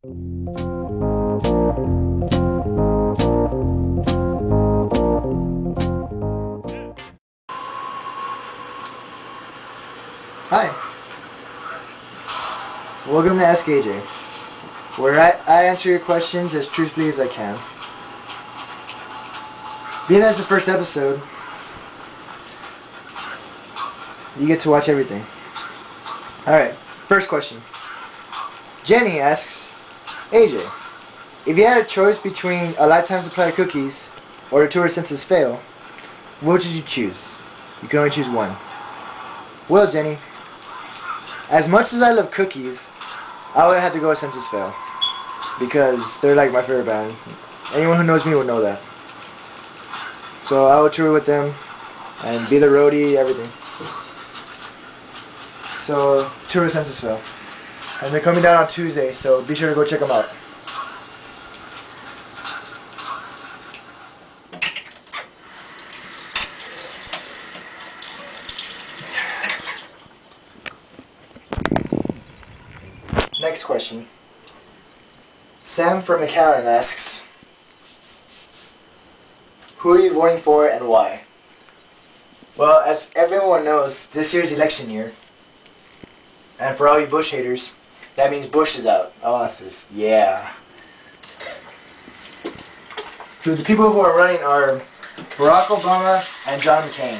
Hi, welcome to Ask AJ, where I answer your questions as truthfully as I can. Being as the first episode, you get to watch everything. Alright, first question. Jenny asks, AJ, if you had a choice between a lifetime supply of cookies or a tour senses fail, what would you choose? You can only choose one. Well, Jenny, as much as I love cookies, I would have to go with Senses Fail, because they're like my favorite band. Anyone who knows me would know that. So I would tour with them and be the roadie, everything. So tour with Senses Fail, and they're coming down on Tuesday, so be sure to go check them out. Next question. Sam from McAllen asks, who are you voting for and why? Well, as everyone knows, this year's election year. And for all you Bush haters, that means Bush is out of office. Yeah. The people who are running are Barack Obama and John McCain.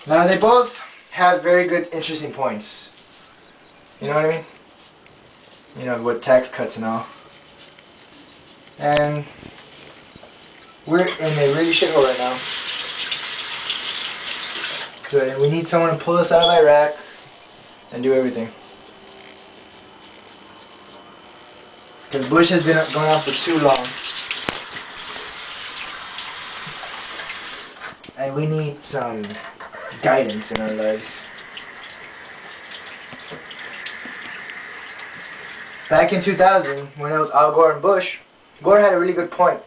Now, they both have very good, interesting points. You know what I mean? You know, with tax cuts and all. And we're in a really shithole right now. So we need someone to pull us out of Iraq and do everything. Because Bush has been going on for too long. And we need some guidance in our lives. Back in 2000, when it was Al Gore and Bush, Gore had a really good point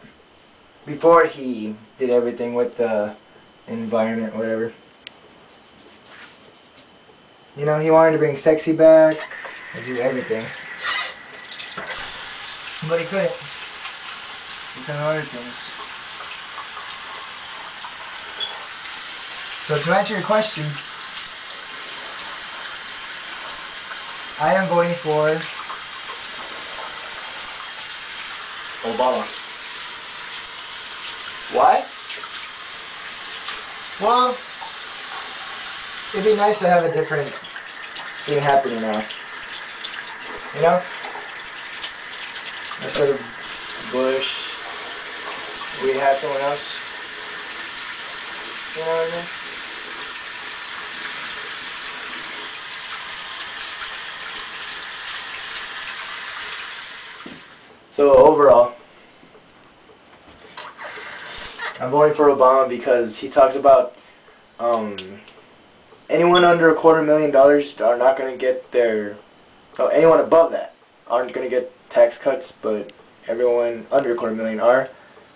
before he did everything with the environment, whatever. You know, he wanted to bring sexy back and do everything. But he couldn't. Because of other things. So to answer your question, I am voting for Obama. Why? Well, it'd be nice to have a different thing happening now. You know? Instead of Bush, we have someone else. You know what I mean? So overall, I'm voting for Obama because he talks about anyone under $250,000 are not going to get their, anyone above that aren't going to get tax cuts, but everyone under $250,000 are,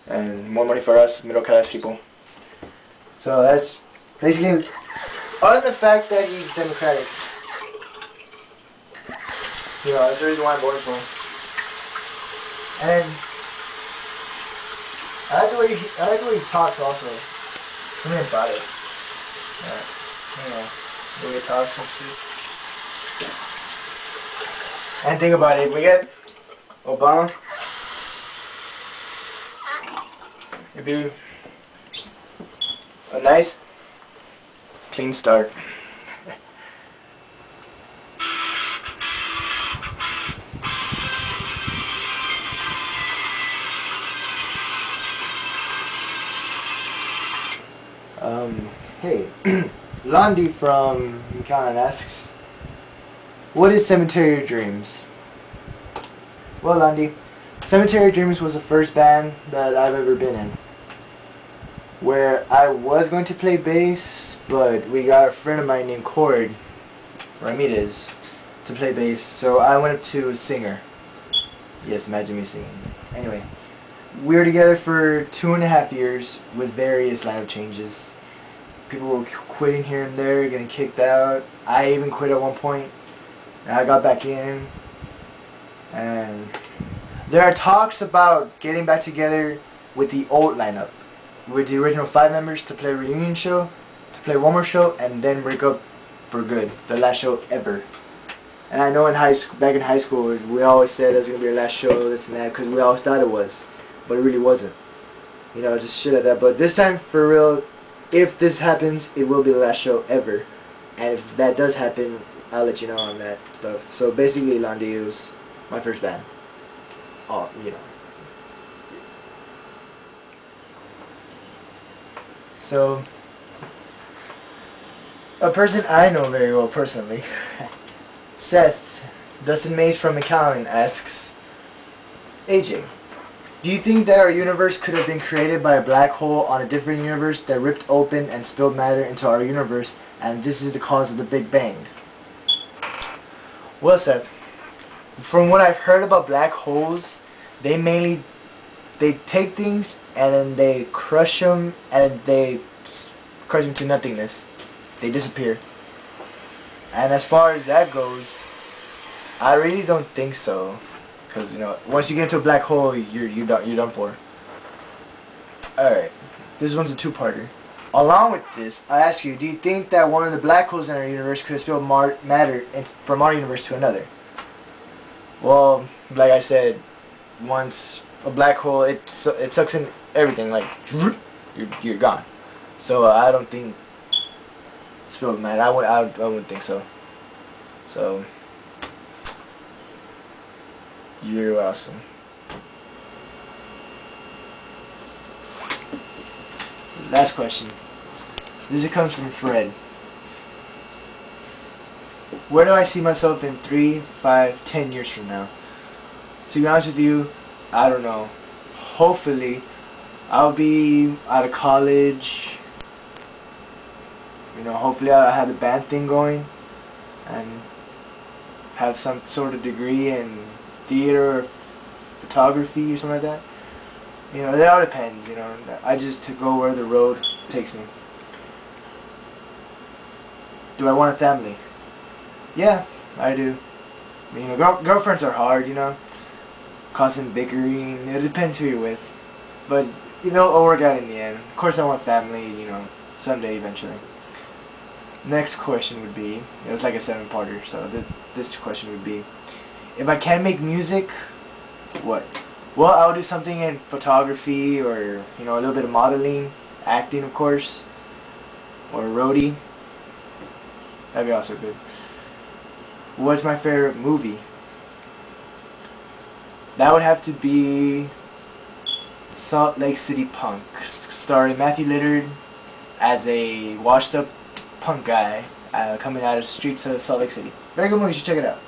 and more money for us middle class people. So that's basically, other than the fact that he's Democratic, you know, that's the reason why I'm voting for him. And I like the way he talks also. Something about it. You know, the way he talks and shit. And think about it, if we get Obama, it'd be a nice, clean start. Hey, Londi from McAllen asks, what is Cemetery of Dreams? Well, Londi, Cemetery of Dreams was the first band that I've ever been in, where I was going to play bass, but we got a friend of mine named Cord Ramirez to play bass, so I went up to a singer. Yes, imagine me singing. Anyway, we were together for 2.5 years with various lineup changes. People were quitting here and there, getting kicked out. I even quit at one point, and I got back in, and There are talks about getting back together with the old lineup, with the original 5 members to play a reunion show, to play one more show, and then break up for good. The last show ever. And I know back in high school, we always said it was going to be our last show, this and that, because we always thought it was. But it really wasn't. You know, just shit like that. But this time, for real, if this happens, it will be the last show ever. And if that does happen, I'll let you know on that stuff. So basically, Londi was my first band. Oh, you know. So, a person I know very well personally, Seth, Dustin Mays from McAllen asks, AJ, do you think that our universe could have been created by a black hole on a different universe that ripped open and spilled matter into our universe, and this is the cause of the Big Bang? Well, Seth, from what I've heard about black holes, they take things and then they crush them and they crush them to nothingness. They disappear. And as far as that goes, I really don't think so. Because, you know, once you get into a black hole, you're done for. Alright, this one's a two-parter. Along with this, I ask you, do you think that one of the black holes in our universe could have spilled matter from our universe to another? Well, like I said, once a black hole, it sucks in everything, like, you're gone. So I don't think spilled matter. I wouldn't think so. So, you're awesome. Last question. This comes from Fred. Where do I see myself in 3, 5, 10 years from now? To be honest with you, I don't know. Hopefully, I'll be out of college. You know, hopefully I'll have the band thing going and have some sort of degree in theater or photography or something like that. You know, it all depends, you know. I just to go where the road takes me. Do I want a family? Yeah, I do. You know, girlfriends are hard, you know. Constant bickering. It depends who you're with. But, you know, it'll work out in the end. Of course I want family, you know, someday eventually. Next question would be, it was like a 7-parter, so this question would be, if I can't make music, what? Well, I'll do something in photography or, you know, a little bit of modeling, acting of course, or roadie. That'd be also good. What's my favorite movie? That would have to be Salt Lake City Punk, starring Matthew Lillard as a washed up punk guy coming out of the streets of Salt Lake City. Very good movie, you should check it out.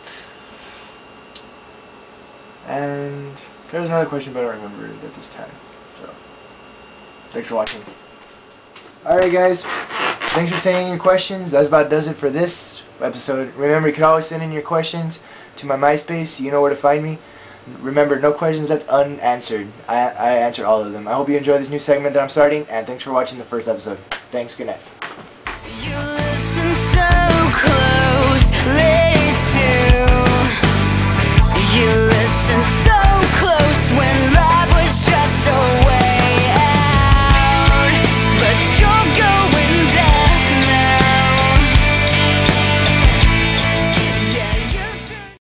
And there was another question, but I don't remember it at this time. So, thanks for watching. Alright guys, thanks for sending in your questions. That about does it for this episode. Remember, you can always send in your questions to my MySpace. You know where to find me. Remember, no questions left unanswered. I answer all of them. I hope you enjoy this new segment that I'm starting, and thanks for watching the first episode. Thanks, good night. You listen so close, late to